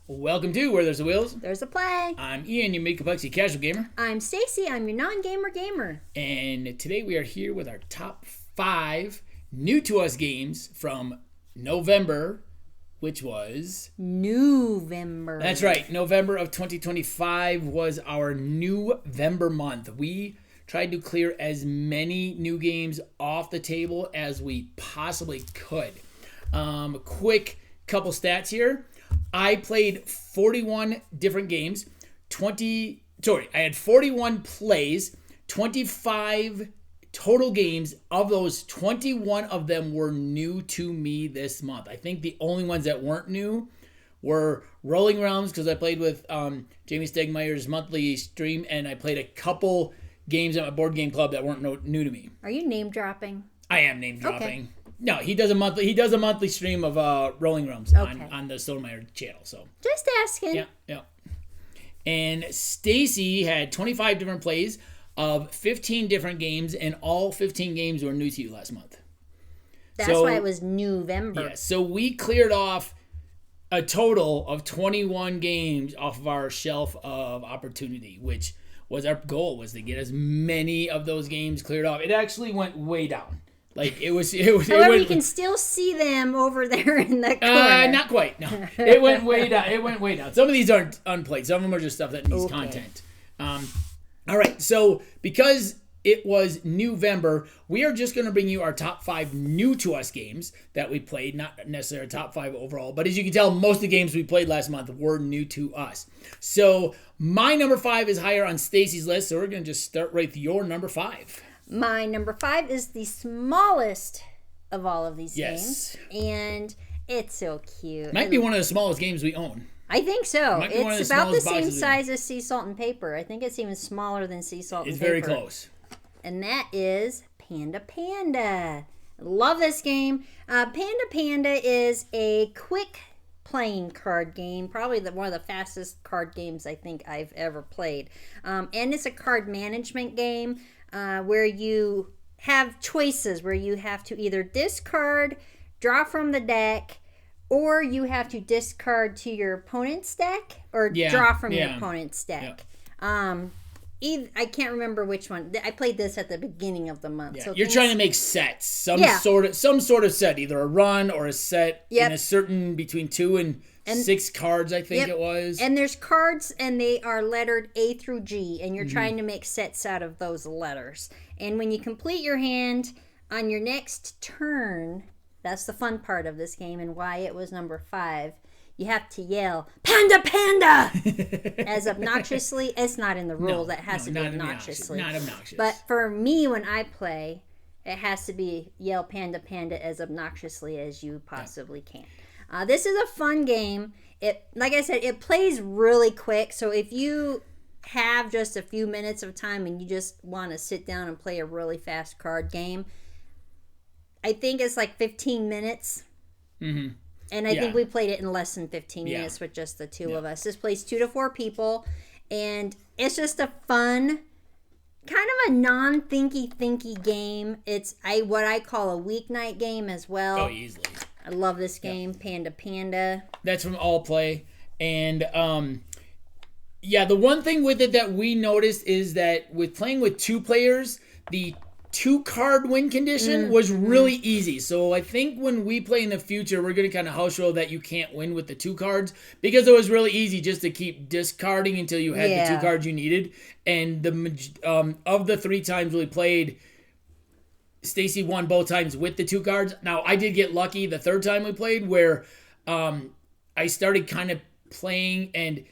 Welcome to Where There's a Wheels. There's a play. I'm Ian, your mid-complexity casual gamer. I'm Stacey. I'm your non-gamer gamer. And today we are here with our top 5 new to us games from November, which was... New-vember. That's right. November of 2025 was our New-vember month. We tried to clear as many new games off the table as we possibly could. Quick couple stats here. I played 41 different games. I had 41 plays, 25 total games. Of those, 21 of them were new to me this month. I think the only ones that weren't new were Rolling Realms, because I played with Jamie Stegmeier's monthly stream, and I played a couple games at my board game club that weren't new to me. Are you name dropping? I am name dropping. Okay. No, he does a monthly stream of Rolling Realms on the Stonemaier channel. So just asking. Yeah. And Stacey had 25 different plays of 15 different games, and all 15 games were new to you last month. That's why it was New-vember. Yeah, so we cleared off a total of 21 games off of our shelf of opportunity, which was our goal, was to get as many of those games cleared off. It actually went way down. Like it was. However, you can still see them over there in the corner. Not quite. No, it went way down. Some of these aren't unplayed. Some of them are just stuff that needs content. All right. So because it was New-vember, we are just going to bring you our top 5 new to us games that we played. Not necessarily top 5 overall, but as you can tell, most of the games we played last month were new to us. So my number 5 is higher on Stacey's list. So we're going to just start right with your number 5. My number 5 is the smallest of all of these games. And it's so cute. Might be one of the smallest games we own. I think so. It's about the same size as Sea Salt and Paper. I think it's even smaller than Sea Salt and Paper. It's very close. And that is Panda Panda. Love this game. Panda Panda is a quick playing card game. Probably one of the fastest card games I think I've ever played. And it's a card management game. Where you have choices, where you have to either discard, draw from the deck, or you have to discard to your opponent's deck, or draw from your opponent's deck. I can't remember which one. I played this at the beginning of the month. Yeah. So you're trying to make sets, some sort of set, either a run or a set in a certain between 2 and 6 cards, I think it was. And there's cards, and they are lettered A through G, and you're trying to make sets out of those letters. And when you complete your hand on your next turn, that's the fun part of this game and why it was number 5. You have to yell, "Panda, Panda!" as obnoxiously. It's not in the rule. That has to be obnoxiously. Not obnoxious. But for me, when I play, it has to be yell "Panda, Panda" as obnoxiously as you possibly can. This is a fun game. Like I said, it plays really quick. So if you have just a few minutes of time and you just want to sit down and play a really fast card game, I think it's like 15 minutes. Mm-hmm. And I think we played it in less than 15 minutes with just the two of us. This plays 2 to 4 people. And it's just a fun, kind of a non-thinky game. It's what I call a weeknight game as well. Oh, easily. I love this game, Panda Panda. That's from All Play. And, the one thing with it that we noticed is that with playing with 2 players, the 2-card win condition was really easy. So I think when we play in the future, we're going to kind of house rule that you can't win with the 2 cards, because it was really easy just to keep discarding until you had the 2 cards you needed. And of the 3 times we played, Stacey won both times with the 2 cards. Now, I did get lucky the 3rd time we played where I started kind of playing and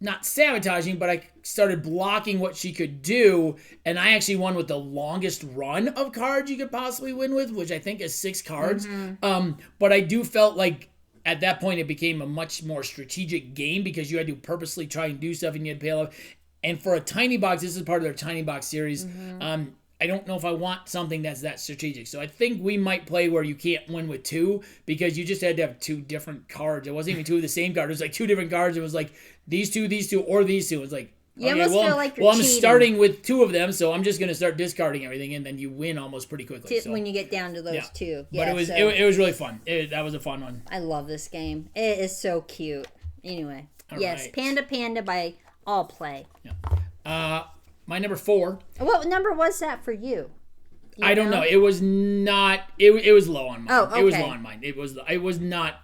not sabotaging, but I started blocking what she could do, and I actually won with the longest run of cards you could possibly win with, which I think is 6 cards. But I do felt like at that point it became a much more strategic game because you had to purposely try and do stuff and you had to pay off. And for a tiny box, this is part of their tiny box series. I don't know if I want something that's that strategic. So I think we might play where you can't win with 2 because you just had to have 2 different cards. It wasn't even 2 of the same card. It was like 2 different cards. It was like these two, or these 2. It was like, you almost feel like you're I'm cheating. Starting with 2 of them, so I'm just going to start discarding everything, and then you win almost pretty quickly. When you get down to those 2. But it was really fun. That was a fun one. I love this game. It is so cute. Anyway, All yes, right. Panda Panda by All Play. Yeah. My number 4. What number was that for you? I don't know. It was not. It was low on mine. Oh, okay. It was low on mine. It was not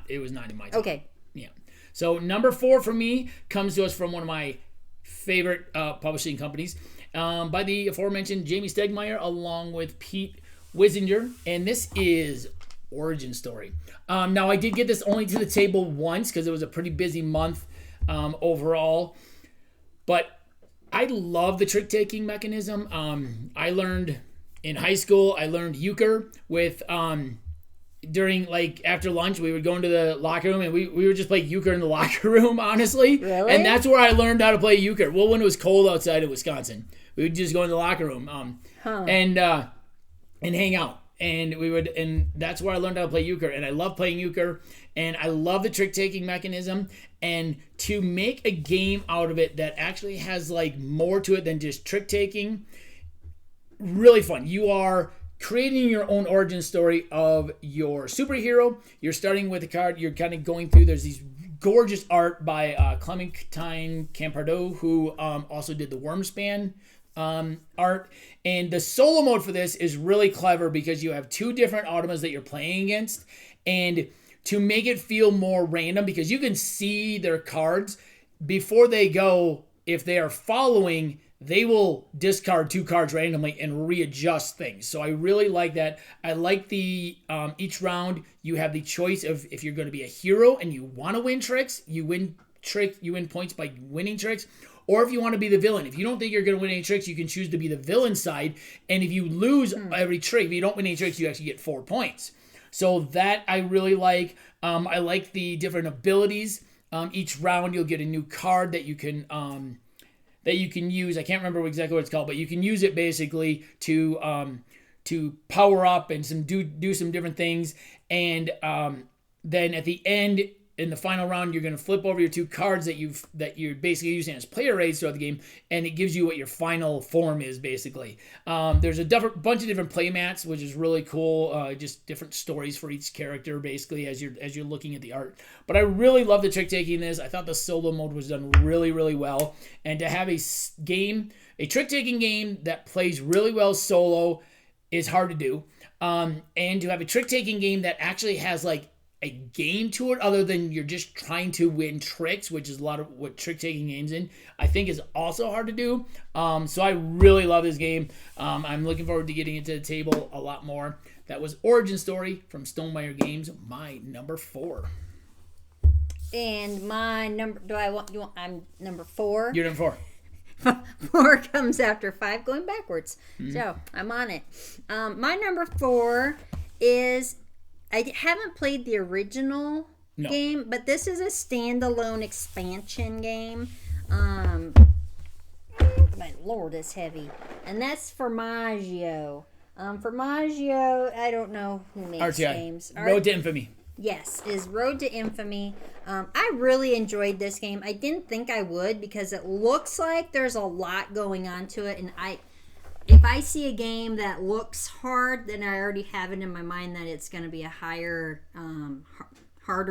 in my top. Okay. Yeah. So number 4 for me comes to us from one of my favorite publishing companies, by the aforementioned Jamie Stegmaier, along with Pete Wisinger, and this is Origin Story. Now I did get this only to the table once because it was a pretty busy month overall, but I love the trick-taking mechanism. I learned in high school, I learned euchre with, during, like, after lunch, we would go into the locker room and we would just play euchre in the locker room, honestly. Really? And that's where I learned how to play euchre. Well, when it was cold outside in Wisconsin, we would just go in the locker room and hang out. And that's where I learned how to play euchre. And I love playing euchre. And I love the trick-taking mechanism. And to make a game out of it that actually has, like, more to it than just trick-taking, really fun. You are creating your own origin story of your superhero. You're starting with a card. You're kind of going through. There's these gorgeous art by Clementine Campardo, who also did the Wormspan art. And the solo mode for this is really clever because you have 2 different automas that you're playing against. And to make it feel more random, because you can see their cards before they go, if they are following, they will discard 2 cards randomly and readjust things. So I really like that. I like the each round you have the choice of if you're going to be a hero and you want to win tricks, you win points by winning tricks, or if you want to be the villain. If you don't think you're going to win any tricks, you can choose to be the villain side. And if you lose every trick, if you don't win any tricks, you actually get 4 points. So that I really like. I like the different abilities. Each round you'll get a new card that you can use. I can't remember exactly what it's called, but you can use it basically to power up and do some different things. And then at the end, in the final round, you're going to flip over your 2 cards that you're basically using as player aids throughout the game, and it gives you what your final form is basically. There's a bunch of different play mats, which is really cool. Just different stories for each character basically as you're looking at the art. But I really love the trick taking this. I thought the solo mode was done really, really well, and to have a trick taking game that plays really well solo is hard to do. And to have a trick taking game that actually has like a game to it other than you're just trying to win tricks, which is a lot of what trick-taking games I think is also hard to do. So I really love this game. I'm looking forward to getting it to the table a lot more. That was Origin Story from Stonemaier Games, my number 4. And my number, I'm number 4. You're number 4. 4 comes after 5, going backwards. So I'm on it. My number 4 is, I haven't played the original game, but this is a standalone expansion game. My lord, it's heavy. And that's Formaggio. Formaggio, I don't know who makes RTI. games. Road to Infamy. Yes, is Road to Infamy. I really enjoyed this game. I didn't think I would because it looks like there's a lot going on to it, and if I see a game that looks hard, then I already have it in my mind that it's going to be a harder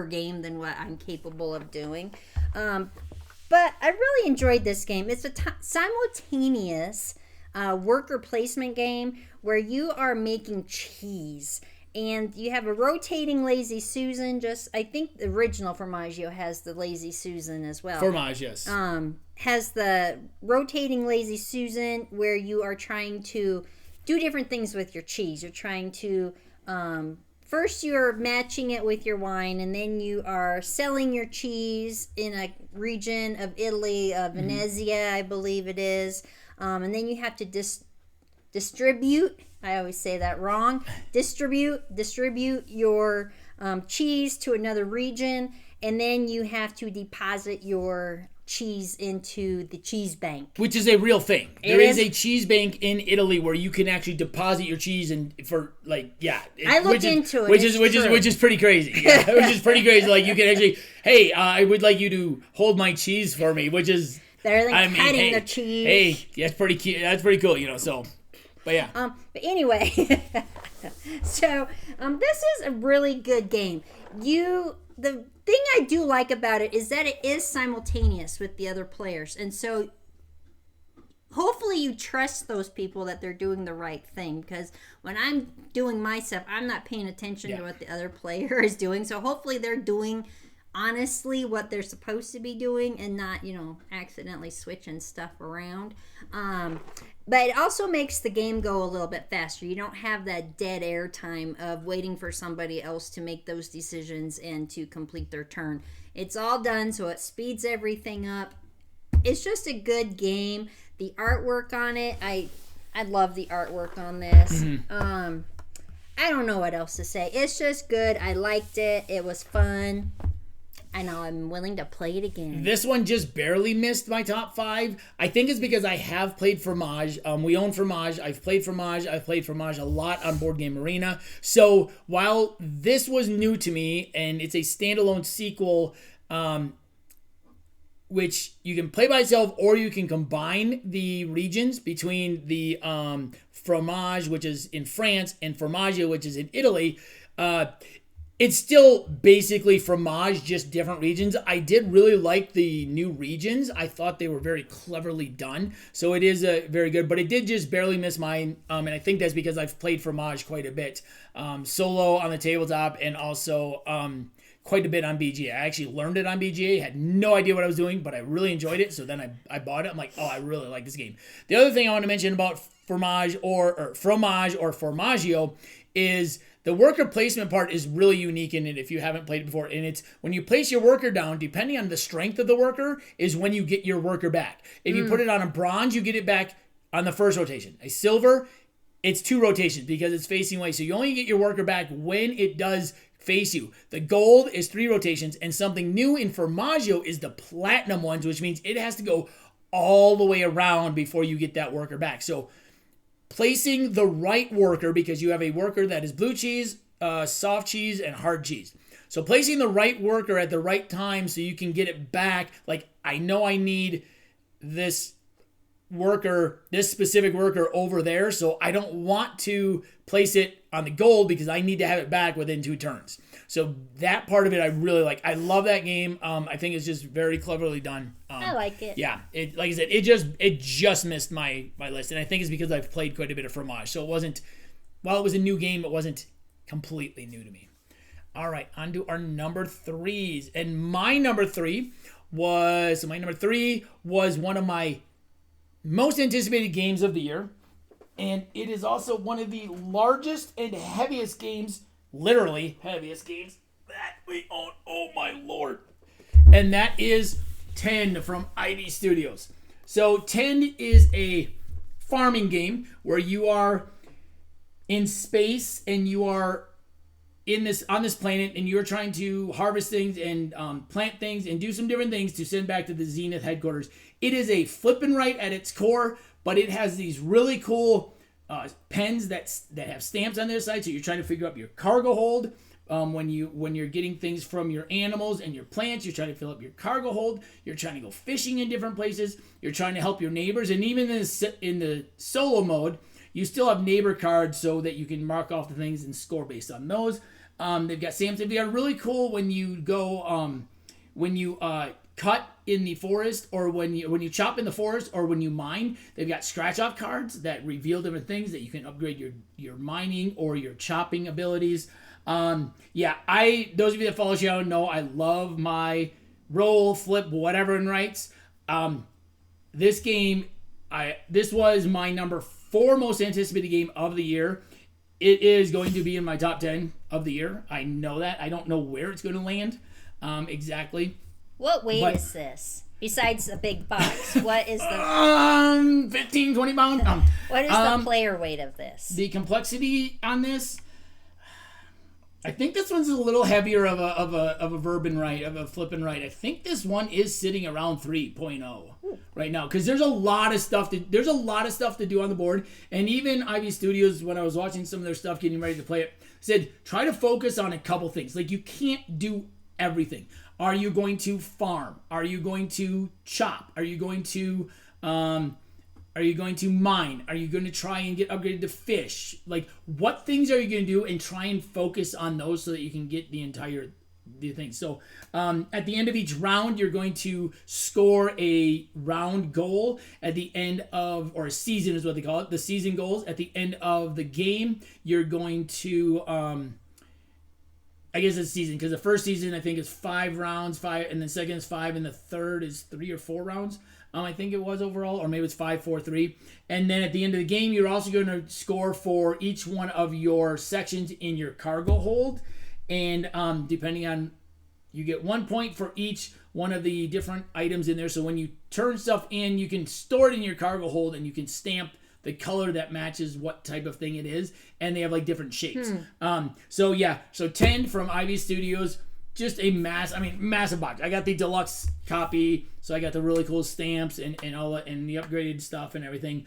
game than what I'm capable of doing. But I really enjoyed this game. It's a simultaneous worker placement game where you are making cheese. And you have a rotating Lazy Susan. I think the original Formaggio has the Lazy Susan as well. Fromage, yes. Has the rotating Lazy Susan where you are trying to do different things with your cheese. You're trying to, first you're matching it with your wine, and then you are selling your cheese in a region of Italy, Venezia, I believe it is. And then you have to distribute. I always say that wrong. Distribute your cheese to another region, and then you have to deposit your cheese into the cheese bank, which is a real thing. There is a cheese bank in Italy where you can actually deposit your cheese I looked into it, which is pretty crazy. Yeah, which is pretty crazy. Like you can actually, hey, I would like you to hold my cheese for me, which is better than cutting the cheese. Hey, that's pretty cute. That's pretty cool, So. But yeah. But anyway, so this is a really good game. You the thing I do like about it is that it is simultaneous with the other players. And so hopefully you trust those people that they're doing the right thing, because when I'm doing my stuff, I'm not paying attention to what the other player is doing. So hopefully they're doing honestly what they're supposed to be doing and not, you know, accidentally switching stuff around. But it also makes the game go a little bit faster. You don't have that dead air time of waiting for somebody else to make those decisions and to complete their turn. It's all done, so it speeds everything up. It's just a good game. The artwork on it, I love the artwork on this. I don't know what else to say. It's just good. I liked it. It was fun. I know I'm willing to play it again. This one just barely missed my top 5. I think it's because I have played Fromage. We own Fromage. I've played Fromage. I've played Fromage a lot on Board Game Arena. So while this was new to me and it's a standalone sequel, which you can play by itself or you can combine the regions between the Fromage, which is in France, and Formaggio, which is in Italy, it's still basically Fromage, just different regions. I did really like the new regions. I thought they were very cleverly done. So it is very good, but it did just barely miss mine. And I think that's because I've played Fromage quite a bit. Solo on the tabletop and also quite a bit on BGA. I actually learned it on BGA. Had no idea what I was doing, but I really enjoyed it. So then I bought it. I'm like, oh, I really like this game. The other thing I want to mention about Fromage or Formaggio is the worker placement part is really unique in it if you haven't played it before. And it's when you place your worker down, depending on the strength of the worker, is when you get your worker back. If you put it on a bronze, you get it back on the first rotation. A silver, it's 2 rotations because it's facing away. So you only get your worker back when it does face you. The gold is 3 rotations, and something new in Formaggio is the platinum ones, which means it has to go all the way around before you get that worker back. So placing the right worker, because you have a worker that is blue cheese, soft cheese, and hard cheese. So placing the right worker at the right time so you can get it back. Like, I know I need this worker, this specific worker over there, so I don't want to place it on the gold because I need to have it back within 2 turns. So that part of it I really like. I love that game. I think it's just very cleverly done. I like it. Yeah, it, like I said, it just missed my list, and I think it's because I've played quite a bit of Fromage. So it wasn't, while it was a new game, it wasn't completely new to me. All right, on to our number 3s, and my number 3 was one of my most anticipated games of the year, and it is also one of the largest and heaviest games, literally heaviest games that we own. Oh my lord. And that is 10 from Ivy Studios. So 10 is a farming game where you are in space and you are on this planet and you're trying to harvest things and plant things and do some different things to send back to the Zenith headquarters. It is a flip and write at its core, but it has these really cool pens that have stamps on their side. So you're trying to figure out your cargo hold. When you're getting things from your animals and your plants, you're trying to fill up your cargo hold. You're trying to go fishing in different places. You're trying to help your neighbors, and even in the solo mode, you still have neighbor cards so that you can mark off the things and score based on those. They've got stamps. They've got really cool when you go when you cut in the forest, or when you chop in the forest, or when you mine. They've got scratch off cards that reveal different things that you can upgrade your mining or your chopping abilities. Those of you that follow the show know I love my roll, flip, whatever in rights. This game, this was my number 4 most anticipated game of the year. It is going to be in my top 10 of the year. I know that. I don't know where it's going to land exactly. What weight is this? Besides a big box, what is the 15, 20 pound. What is the player weight of this? The complexity on this, I think this one's a little heavier of a verb and write, of a flip and write. I think this one is sitting around 3.0 right now, because there's a lot of stuff to do on the board. And even Ivy Studios, when I was watching some of their stuff, getting ready to play it, said try to focus on a couple things. Like, you can't do everything. Are you going to farm? Are you going to chop? Are you going to mine? Are you going to try and get upgraded to fish? Like, what things are you going to do, and try and focus on those so that you can get the entire the thing. So at the end of each round, you're going to score a round goal at the end of, or a season is what they call it, the season goals. At the end of the game, you're going to, I guess it's season, because the first season I think is 5 rounds, and the second is 5, and the third is 3 or 4 rounds. I think it was overall, or maybe it's 5, 4, 3. And then at the end of the game, you're also going to score for each one of your sections in your cargo hold. And depending on, you get 1 point for each one of the different items in there. So when you turn stuff in, you can store it in your cargo hold, and you can stamp the color that matches what type of thing it is. And they have like different shapes. So 10 from Ivy Studios. Just a massive box. I got the deluxe copy, so I got the really cool stamps and all that, and the upgraded stuff and everything.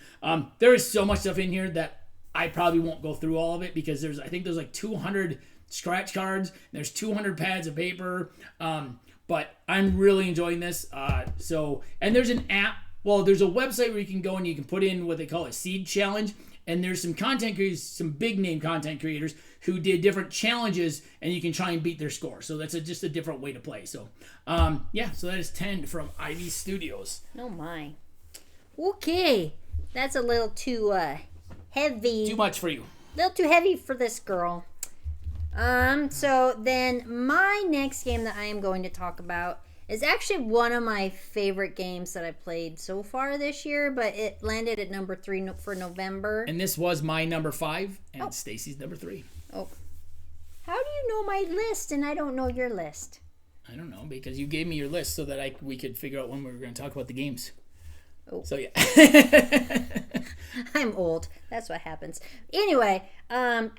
There is so much stuff in here that I probably won't go through all of it, because I think there's like 200 scratch cards. There's 200 pads of paper. But I'm really enjoying this. And there's an app. Well, there's a website where you can go and you can put in what they call a seed challenge. And there's some content creators, some big name content creators who did different challenges, and you can try and beat their score. So that's just a different way to play. So, so that is 10 from Ivy Studios. Oh my. Okay. That's a little too heavy. Too much for you. A little too heavy for this girl. So then my next game that I am going to talk about is actually one of my favorite games that I played so far this year, but it landed at number 3 for November. And this was my number 5, and Stacey's number 3. Oh. How do you know my list and I don't know your list? I don't know, because you gave me your list so that we could figure out when we were going to talk about the games. Oh. So, yeah. I'm old. That's what happens. Anyway,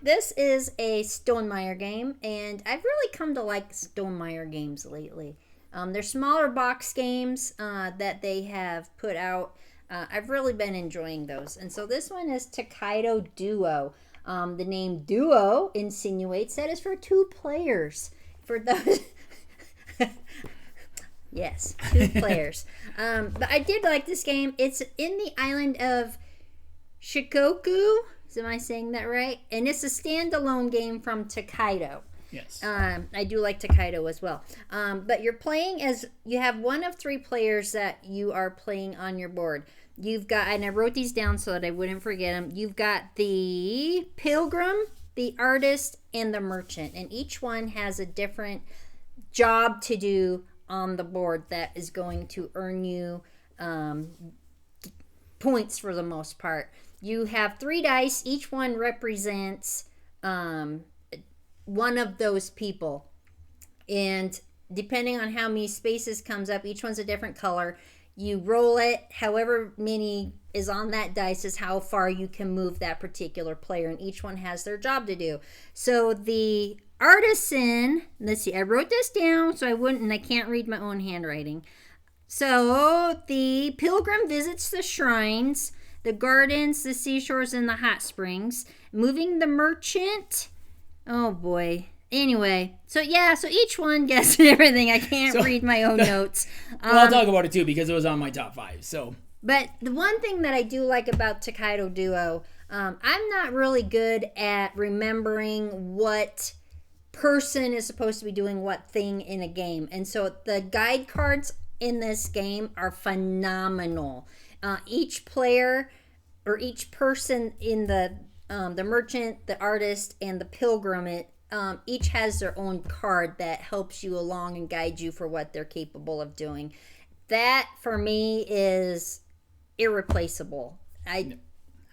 this is a Stonemaier game, and I've really come to like Stonemaier games lately. They're smaller box games that they have put out. I've really been enjoying those. And so this one is Tokaido Duo. The name Duo insinuates that is for 2 players. For those... Yes, 2 players. But I did like this game. It's in the island of Shikoku. Am I saying that right? And it's a standalone game from Tokaido. Yes. I do like Tokaido as well. But you're playing as, you have one of 3 players that you are playing on your board. You've got, and I wrote these down so that I wouldn't forget them. You've got the pilgrim, the artist, and the merchant. And each one has a different job to do on the board that is going to earn you points for the most part. You have 3 dice. Each one represents one of those people, and depending on how many spaces comes up, each one's a different color. You roll it, however many is on that dice is how far you can move that particular player, and each one has their job to do. So the artisan, let's see, I wrote this down so I wouldn't, and I can't read my own handwriting. So the pilgrim visits the shrines, the gardens, the seashores, and the hot springs. Moving the merchant, oh boy. Anyway, so each one gets everything. I can't read my own notes. Well, I'll talk about it too because it was on my top 5. So, but the one thing that I do like about Tokaido Duo, I'm not really good at remembering what person is supposed to be doing what thing in a game, and so the guide cards in this game are phenomenal. Each player or each person in the merchant, the artist, and the pilgrim, each has their own card that helps you along and guides you for what they're capable of doing. That for me is irreplaceable. I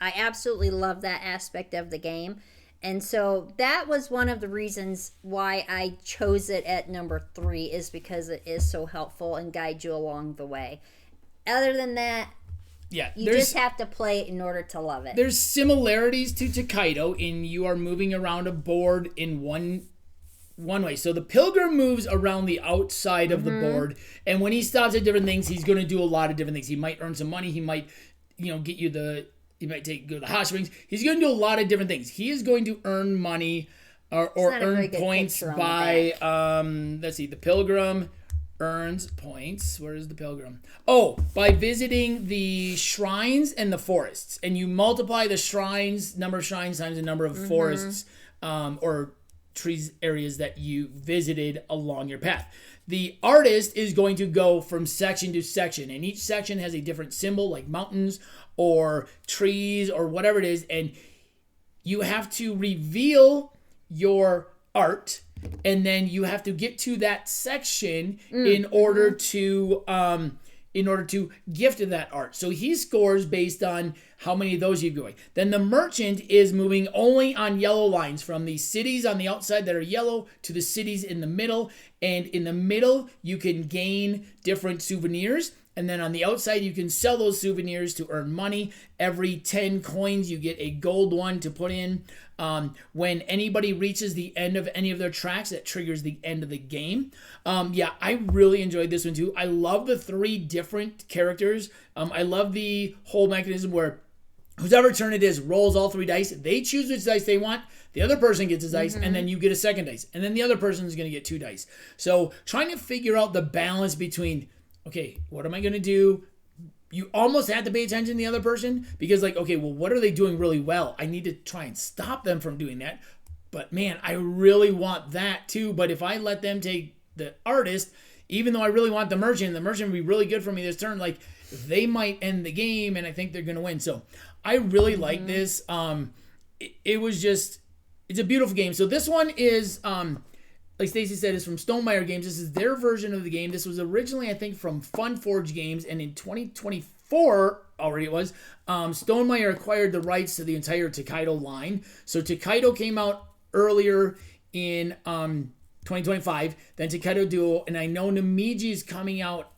absolutely love that aspect of the game. And so that was one of the reasons why I chose it at number 3, is because it is so helpful and guides you along the way. Other than that, you just have to play it in order to love it. There's similarities to Tokaido in you are moving around a board in one way. So the pilgrim moves around the outside of the board, and when he stops at different things, he's going to do a lot of different things. He might earn some money. He might, get you he might go to the hot springs. He's going to do a lot of different things. He is going to earn money or earn points by, let's see, the pilgrim earns points. Where is the pilgrim? Oh, by visiting the shrines and the forests. And you multiply the shrines, number of shrines times the number of forests, or trees areas that you visited along your path. The artist is going to go from section to section, and each section has a different symbol, like mountains or trees or whatever it is, and you have to reveal your art, and then you have to get to that section in order to gift that art. So he scores based on how many of those you're going. Then the merchant is moving only on yellow lines, from the cities on the outside that are yellow to the cities in the middle. And in the middle, you can gain different souvenirs. And then on the outside, you can sell those souvenirs to earn money. Every 10 coins, you get a gold one to put in. When anybody reaches the end of any of their tracks, that triggers the end of the game. I really enjoyed this one too. I love the 3 different characters. I love the whole mechanism where whoever turn it is rolls all 3 dice. They choose which dice they want. The other person gets a dice, and then you get a second dice. And then the other person is going to get 2 dice. So trying to figure out the balance between, okay, what am I going to do? You almost have to pay attention to the other person because, like, okay, well, what are they doing really well? I need to try and stop them from doing that. But, man, I really want that too. But if I let them take the artist, even though I really want the merchant would be really good for me this turn, like, they might end the game, and I think they're going to win. So I really like this. It was just, it's a beautiful game. So this one is, like Stacey said, is from Stonemaier Games. This is their version of the game. This was originally, I think, from Funforge Games, and in 2024, already it was, Stonemaier acquired the rights to the entire Tokaido line. So Tokaido came out earlier in 2025, then Tokaido Duo, and I know Namiji is coming out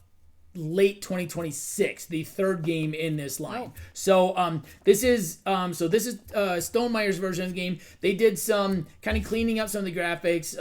late 2026, the 3rd game in this line. So this is Stonemeier's version of the game. They did some kind of cleaning up some of the graphics,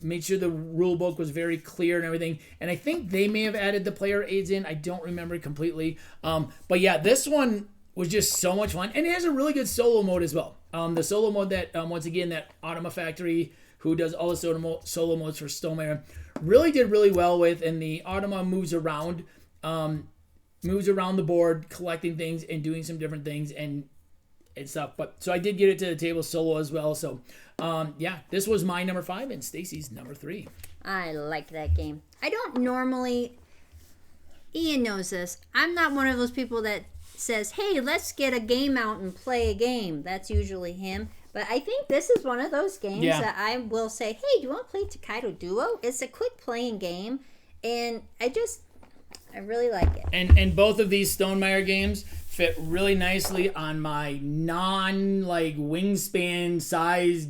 made sure the rule book was very clear and everything, and I think they may have added the player aids in. I don't remember completely, but yeah, this one was just so much fun, and it has a really good solo mode as well. The solo mode that once again, that Automa Factory, who does all the solo modes for Stonemaier, really did really well with, and the Automa moves around the board, collecting things and doing some different things and stuff. But so I did get it to the table solo as well. So this was my number 5 and Stacey's number 3. I like that game. I don't normally, Ian knows this, I'm not one of those people that says, hey, let's get a game out and play a game. That's usually him. But I think this is one of those games that I will say, hey, do you want to play Tokaido Duo? It's a quick playing game, and I really like it. And both of these Stonemaier games fit really nicely on my wingspan size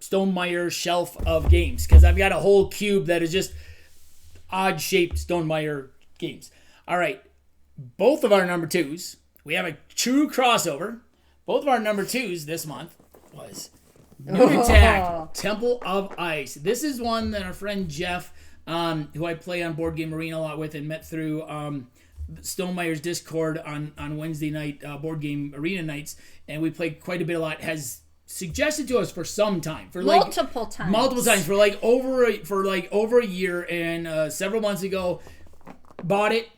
Stonemaier shelf of games, because I've got a whole cube that is just odd shaped Stonemaier games. All right, both of our number 2s, we have a true crossover. Both of our number 2s this month was New-Attack, Temple of Ice. This is one that our friend Jeff, who I play on Board Game Arena a lot with and met through Stonemeier's Discord on Wednesday night, Board Game Arena nights, and we played quite a bit, suggested to us for some time, for multiple times, for over a year, and several months ago, bought it,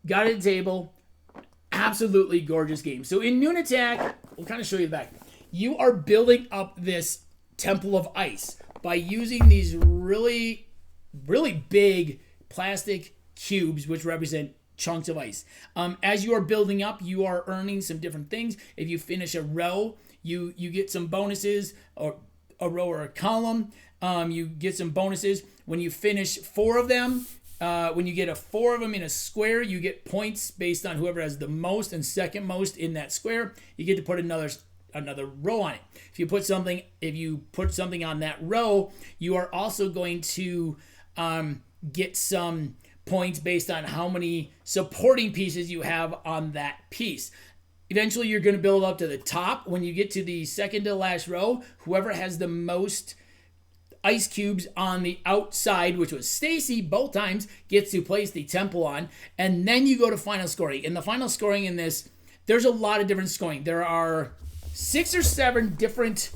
got it at the table. Absolutely gorgeous game. So in New-Attack, we'll kind of show you the back. You are building up this Temple of Ice by using these really, really big plastic cubes, which represent chunks of ice. As you are building up, you are earning some different things. If you finish a row, you get some bonuses, or a row or a column. You get some bonuses. When you finish 4 of them, when you get 4 of them in a square, you get points based on whoever has the most and second most in that square. You get to put another row on it. If you put something on that row, you are also going to get some points based on how many supporting pieces you have on that piece. Eventually, you're going to build up to the top. When you get to the second to last row, whoever has the most ice cubes on the outside, which was Stacey both times, gets to place the temple on. And then you go to final scoring. And the final scoring in this, there's a lot of different scoring. There are 6 or 7 different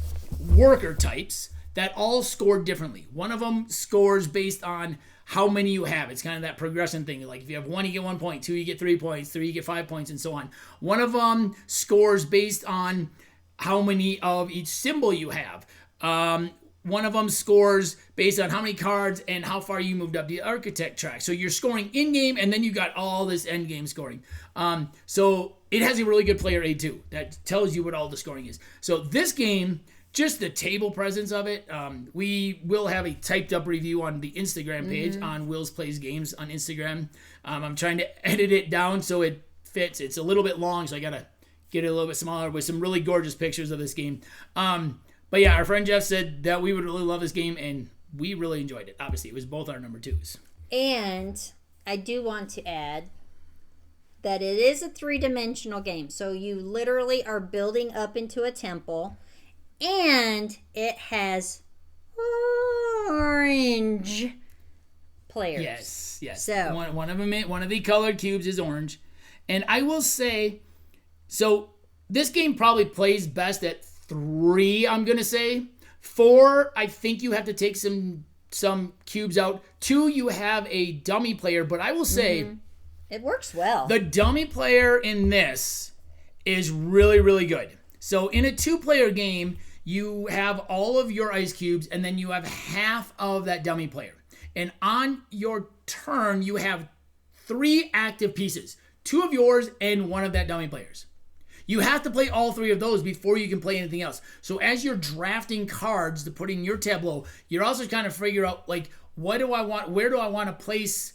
worker types that all score differently. One of them scores based on how many you have. It's kind of that progression thing. Like if you have 1, you get 1 point. 2, you get 3 points. 3, you get 5 points, and so on. One of them scores based on how many of each symbol you have. one of them scores based on how many cards and how far you moved up the architect track. So you're scoring in-game, and then you got all this end-game scoring. So it has a really good player aid too that tells you what all the scoring is. So this game, just the table presence of it, we will have a typed-up review on the Instagram page on Will's Plays Games on Instagram. I'm trying to edit it down so it fits. It's a little bit long, so I got to get it a little bit smaller with some really gorgeous pictures of this game. But yeah, our friend Jeff said that we would really love this game, and we really enjoyed it. Obviously, it was both our number 2s. And I do want to add that it is a 3-dimensional game. So you literally are building up into a temple, and it has orange players. Yes. So one of the colored cubes is orange. And I will say, so this game probably plays best at 3, I'm going to say. 4, I think you have to take some cubes out. 2, you have a dummy player, but I will say it works well. The dummy player in this is really, really good. So in a 2-player game, you have all of your ice cubes, and then you have half of that dummy player. And on your turn, you have 3 active pieces. 2 of yours and 1 of that dummy player's. You have to play all 3 of those before you can play anything else. So as you're drafting cards to put in your tableau, you're also kind of figure out, like, what do I want? Where do I want to place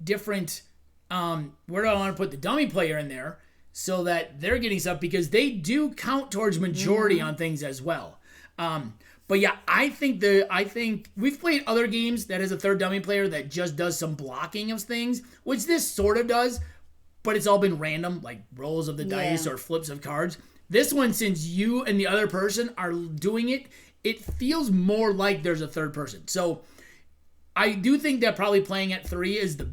different? Where do I want to put the dummy player in there so that they're getting stuff, because they do count towards majority on things as well. But yeah, I think we've played other games that has a 3rd dummy player that just does some blocking of things, which this sort of does. But it's all been random, like rolls of the dice or flips of cards. This one, since you and the other person are doing it, it feels more like there's a 3rd person. So I do think that probably playing at 3 is the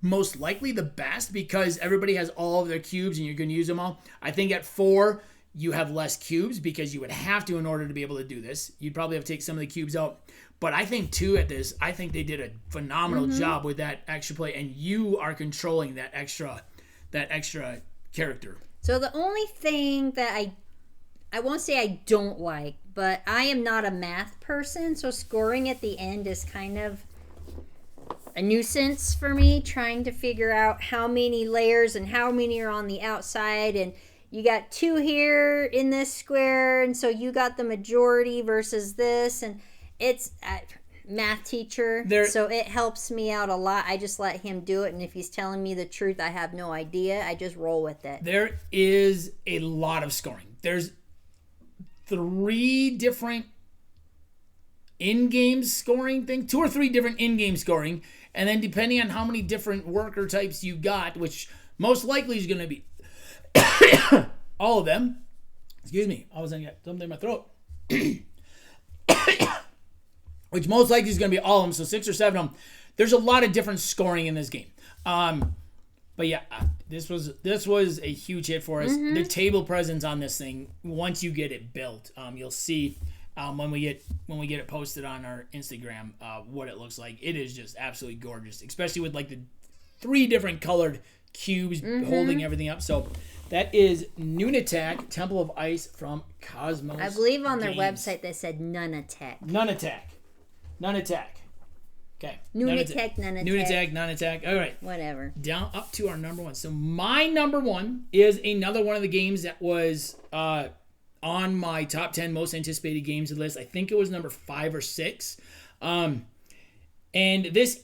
most likely the best, because everybody has all of their cubes and you're going to use them all. I think at 4, you have less cubes because you would have to in order to be able to do this. You'd probably have to take some of the cubes out. But I think 2 at this, I think they did a phenomenal job with that extra play, and you are controlling that extra character. So the only thing that I won't say I don't like, but I am not a math person, so scoring at the end is kind of a nuisance for me, trying to figure out how many layers and how many are on the outside, and you got 2 here in this square, and so you got the majority versus this, and it's a math teacher, so it helps me out a lot. I just let him do it, and if he's telling me the truth, I have no idea. I just roll with it. There is a lot of scoring. There's 3 different in-game scoring things, 2 or 3 different in-game scoring, and then depending on how many different worker types you got, which most likely is going to be all of them. Excuse me, I was going to get something in my throat. Which most likely is going to be all of them, so 6 or 7 of them. There's a lot of different scoring in this game. But yeah, this was a huge hit for us. The table presence on this thing, once you get it built, you'll see when we get it posted on our Instagram what it looks like. It is just absolutely gorgeous, especially with like the 3 different colored cubes holding everything up. So that is Noonattack, Temple of Ice from Cosmos. I believe on their Games. website they said Noonattack. Noonattack. Okay. Noonattack. Noonattack. All right. Whatever. Down up to our number 1. So my number 1 is another one of the games that was on my top 10 most anticipated games list. I think it was number 5 or 6. And this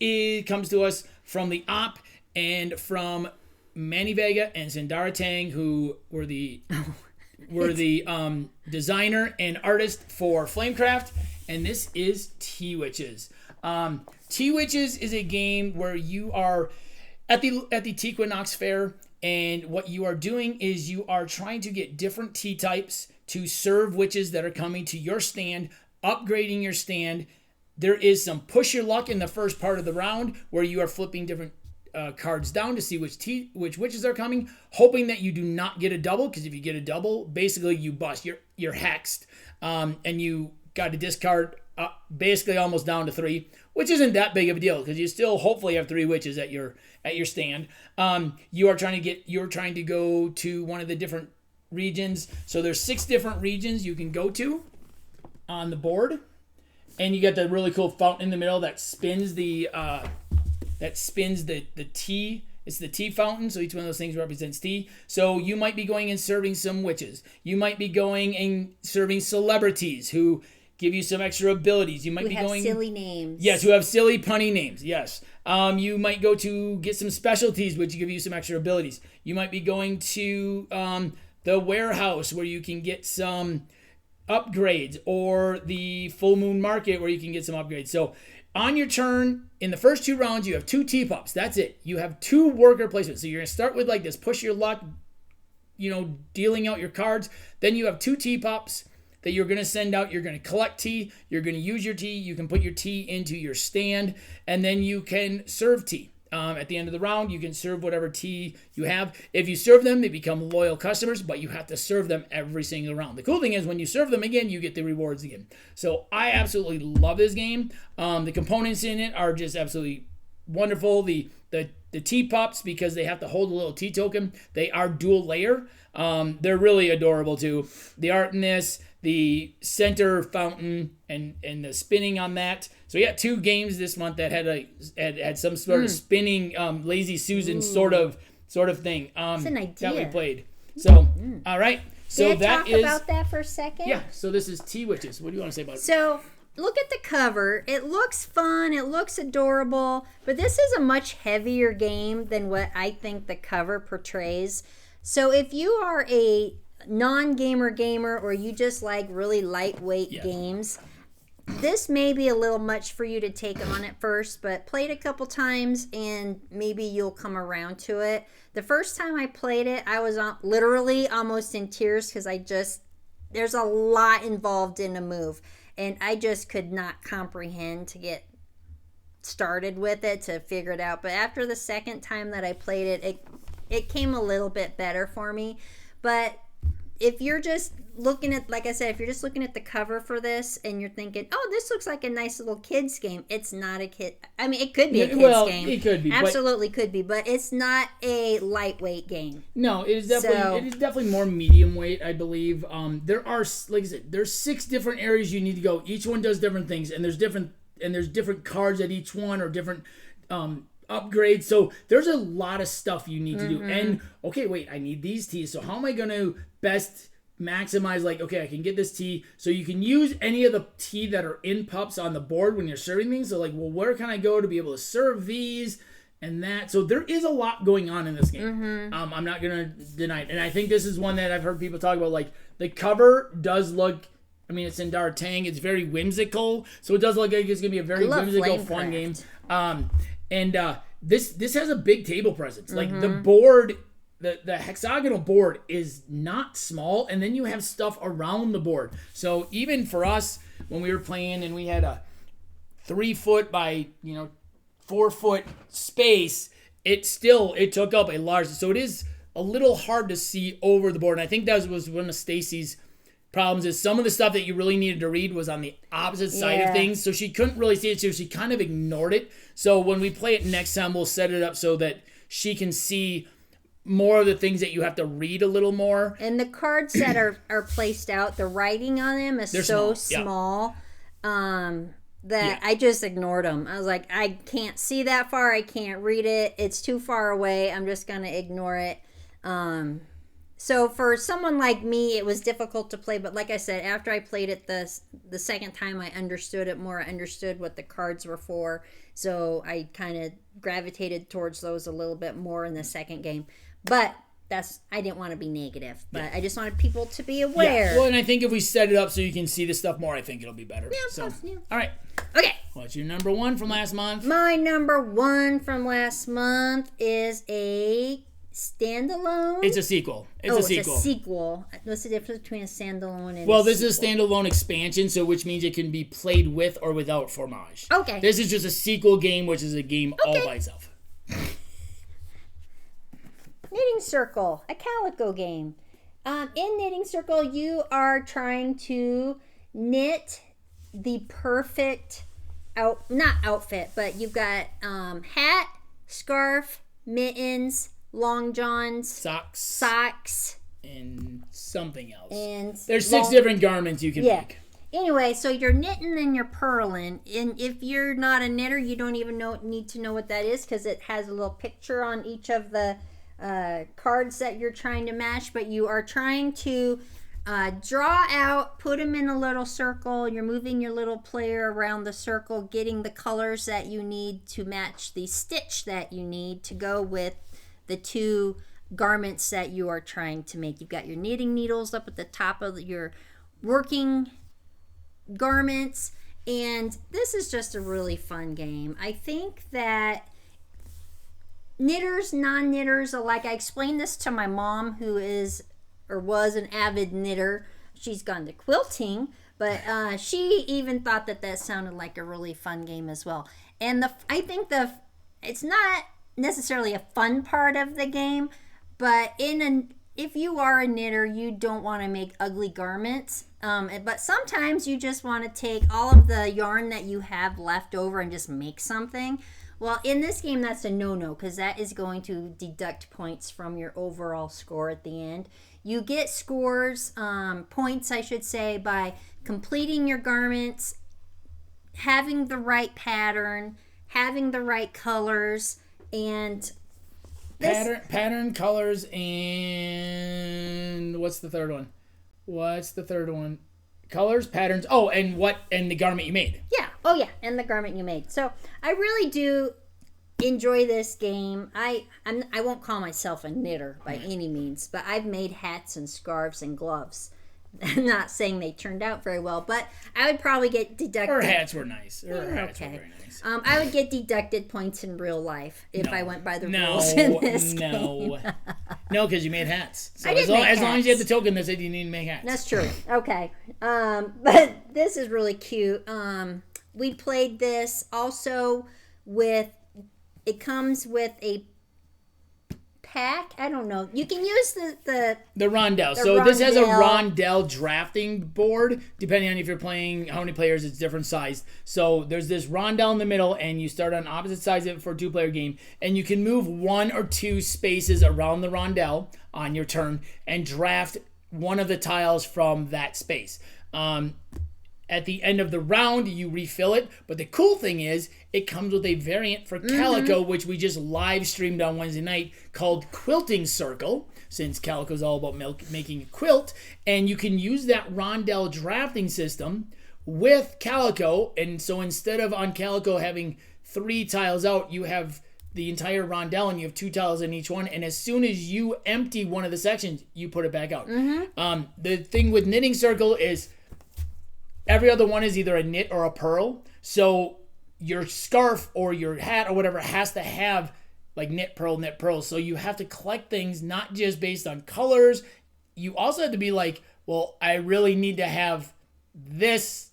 comes to us from the Op and from Manny Vega and Sindara Tang, who were the designer and artist for Flamecraft. And this is T-Witches. T-Witches is a game where you are at the Tequinox Fair, and what you are doing is you are trying to get different T-types to serve witches that are coming to your stand, upgrading your stand. There is some push your luck in the first part of the round where you are flipping different cards down to see which witches are coming, hoping that you do not get a double, because if you get a double, basically you bust. You're hexed, and you got to discard basically almost down to 3, which isn't that big of a deal because you still hopefully have 3 witches at your stand. You're trying to go to one of the different regions. So there's 6 different regions you can go to on the board. And you got the really cool fountain in the middle that spins the tea. It's the tea fountain, so each one of those things represents tea. So you might be going and serving some witches. You might be going and serving celebrities who give you some extra abilities. You might be going silly names. Yes, who have silly punny names. Yes. You might go to get some specialties, which give you some extra abilities. You might be going to the warehouse where you can get some upgrades, or the full moon market where you can get some upgrades. So on your turn, in the first 2 rounds, you have 2 teapops. That's it. You have 2 worker placements. So you're going to start with like this push your luck, dealing out your cards. Then you have 2 teapops that you're going to send out. You're going to collect tea. You're going to use your tea. You can put your tea into your stand, and then you can serve tea. At the end of the round, you can serve whatever tea you have. If you serve them, they become loyal customers, but you have to serve them every single round. The cool thing is when you serve them again, you get the rewards again. So I absolutely love this game. The components in it are just absolutely wonderful. The teapops, because they have to hold a little tea token, they are dual layer. They're really adorable too. The art in this, the center fountain, and the spinning on that. So we got 2 games this month that had some sort of spinning Lazy Susan sort of thing. That's an idea that we played. So all right. So Can I that talk is about that for a second? Yeah. So this is Tea Witches. What do you want to say about it? So look at the cover. It looks fun. It looks adorable. But this is a much heavier game than what I think the cover portrays. So if you are a non-gamer or you just like really lightweight games, this may be a little much for you to take on at first, but play it a couple times and maybe you'll come around to it. The first time I played it, I was literally almost in tears because there's a lot involved in a move, and I just could not comprehend to get started with it, to figure it out. But after the second time that I played it, it came a little bit better for me. But if you're just looking at, like I said, if you're just looking at the cover for this and you're thinking, oh, this looks like a nice little kid's game, it's not a kid. I mean, it could be a kid's game. It could be. Absolutely could be, but it's not a lightweight game. No, it is definitely more medium weight, I believe. There are, like I said, there's 6 different areas you need to go. Each one does different things, and there's different cards at each one, or different upgrades. So there's a lot of stuff you need to do. And okay, wait, I need these teas. So how am I going to best maximize, like, okay, I can get this tea. So you can use any of the tea that are in pups on the board when you're serving things. So like, well, where can I go to be able to serve these and that? So there is a lot going on in this game. I'm not going to deny it. And I think this is one that I've heard people talk about. Like, the cover does look, I mean, it's in Dartang. It's very whimsical. So it does look like it's going to be a very whimsical, fun game. This has a big table presence. Like, the board, the hexagonal board is not small, and then you have stuff around the board. So even for us, when we were playing and we had a 3-foot by 4-foot space, it took up a large. So it is a little hard to see over the board. And I think that was one of Stacey's problems, is some of the stuff that you really needed to read was on the opposite side of things, so she couldn't really see it, so she kind of ignored it. So when we play it next time, we'll set it up so that she can see more of the things that you have to read a little more. And the cards that are placed out, the writing on them is so small that I just ignored them. I was like, I can't see that far, I can't read it, it's too far away, I'm just gonna ignore it. So for someone like me, it was difficult to play, but like I said, after I played it the second time, I understood it more. I understood what the cards were for, so I kind of gravitated towards those a little bit more in the second game. But I didn't want to be negative, but I just wanted people to be aware. Yeah. Well, and I think if we set it up so you can see this stuff more, I think it'll be better. Yeah, all right. Okay. What's your number 1 from last month? My number 1 from last month is a standalone? It's a sequel. It's a sequel. What's the difference between a standalone and this is a standalone expansion, so which means it can be played with or without Fromage. Okay. This is just a sequel game, which is a game all by itself. Knitting Circle, a Calico game. In Knitting Circle, you are trying to knit the perfect not outfit, but you've got hat, scarf, mittens, long johns, socks, and something else. And there's 6 different garments you can make. Anyway, so you're knitting and you're purling. And if you're not a knitter, you don't even need to know what that is because it has a little picture on each of the cards that you're trying to match. But you are trying to draw out, put them in a little circle. You're moving your little player around the circle, getting the colors that you need to match the stitch that you need to go with the two garments that you are trying to make. You've got your knitting needles up at the top of your working garments, and this is just a really fun game. I think that knitters, non-knitters alike, I explained this to my mom, who is or was an avid knitter. She's gone to quilting, but she even thought that sounded like a really fun game as well. And I think it's not necessarily a fun part of the game, but if you are a knitter, you don't want to make ugly garments. But sometimes you just want to take all of the yarn that you have left over and just make something. Well, in this game, that's a no-no because that is going to deduct points from your overall score at the end. You get scores, points, I should say, by completing your garments, having the right pattern, having the right colors, and pattern, colors, and what's the third one? Colors, patterns. Oh, and the garment you made. Yeah. Oh, yeah, and the garment you made. So I really do enjoy this game. I won't call myself a knitter by any means, but I've made hats and scarves and gloves. I'm not saying they turned out very well, but I would probably get deducted. Her hats were nice. Her hats were very nice. I would get deducted points in real life if I went by the rules in this game. No, because you made hats. So I did make hats. As long as you had the token that said you need to make hats. That's true. Okay. But this is really cute. We played this also with, it comes with a pack. I don't know. You can use the rondelle. This has a rondelle drafting board. Depending on if you're playing how many players, it's different size. So there's this rondelle in the middle, and you start on opposite sides of it for a 2-player game. And you can move 1 or 2 spaces around the rondelle on your turn and draft one of the tiles from that space. At the end of the round, you refill it. But the cool thing is, it comes with a variant for Calico, which we just live streamed on Wednesday night, called Quilting Circle, since Calico's all about making a quilt. And you can use that rondelle drafting system with Calico. And so instead of on Calico having 3 tiles out, you have the entire rondelle and you have 2 tiles in each one. And as soon as you empty one of the sections, you put it back out. The thing with Knitting Circle is every other one is either a knit or a purl. So your scarf or your hat or whatever has to have like knit, purl. So you have to collect things not just based on colors. You also have to be like, well, I really need to have this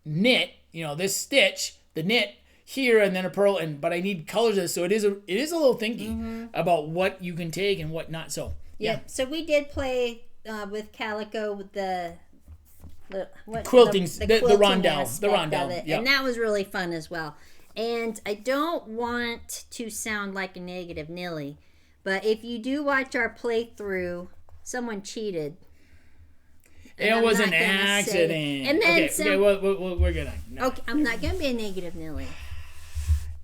knit, this stitch, the knit here and then a purl, but I need colors of this. So it is a little thinking about what you can take and what not. So yeah. So we did play with Calico with the quilting, the rondelle, of it. And that was really fun as well. And I don't want to sound like a negative Nilly, but if you do watch our playthrough, someone cheated. It was an accident. And then we're gonna. No. Okay, I'm not gonna be a negative Nilly.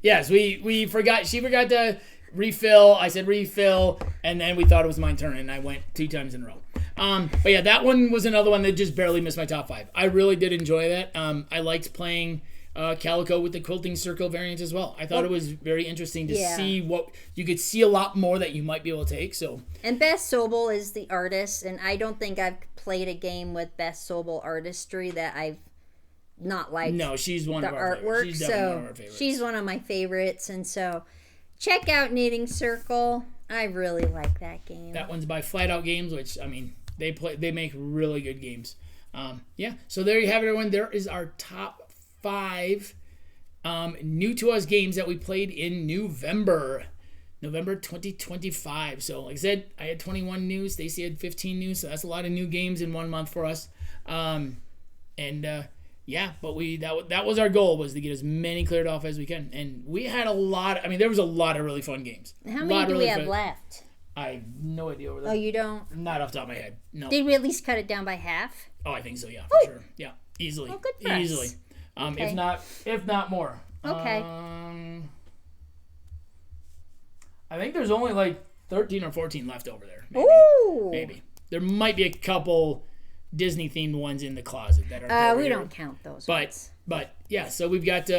Yes, we forgot. She forgot to refill. I said refill, and then we thought it was my turn, and I went 2 times in a row. But yeah, that one was another one that just barely missed my top 5. I really did enjoy that. I liked playing Calico with the Quilting Circle variant as well. I thought it was very interesting to see what you could see a lot more that you might be able to take. So. And Beth Sobel is the artist, and I don't think I've played a game with Beth Sobel artistry that I've not liked. No, she's one of our artwork. She's definitely one of our favorites. She's one of my favorites, and so check out Knitting Circle. I really like that game. That one's by Flat Out Games, which they make really good games. So there you have it, everyone. There is our top 5 new to us games that we played in November 2025. So like I said, I had 21 new, Stacey had 15 new, so that's a lot of new games in 1 month for us. But that was our goal, was to get as many cleared off as we can, and we had a lot. There was a lot of really fun games. How many do we have left? I have no idea over there. Oh, you don't? Not off the top of my head. No. Did we at least cut it down by half? Oh, I think so. Yeah, for sure. Yeah, easily. Oh, good for easily. us. Okay. If not more. Okay. I think there's only like 13 or 14 left over there. Maybe. Ooh. Maybe. There might be a couple Disney themed ones in the closet that are. We don't count those. But yeah, so we've got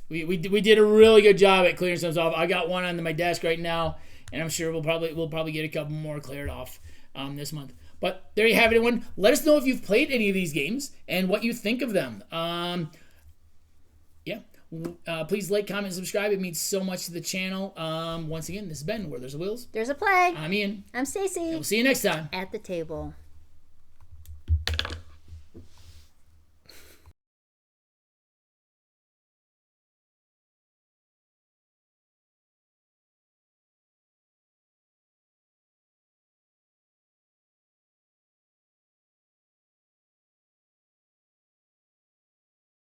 we did a really good job at clearing some off. I got one on my desk right now, and I'm sure we'll probably get a couple more cleared off this month. But there you have it, everyone. Let us know if you've played any of these games and what you think of them. Please like, comment, subscribe. It means so much to the channel. Once again, this has been Where There's a Wheels. There's a play. I'm Ian. I'm Stacey. And we'll see you next time. At the table.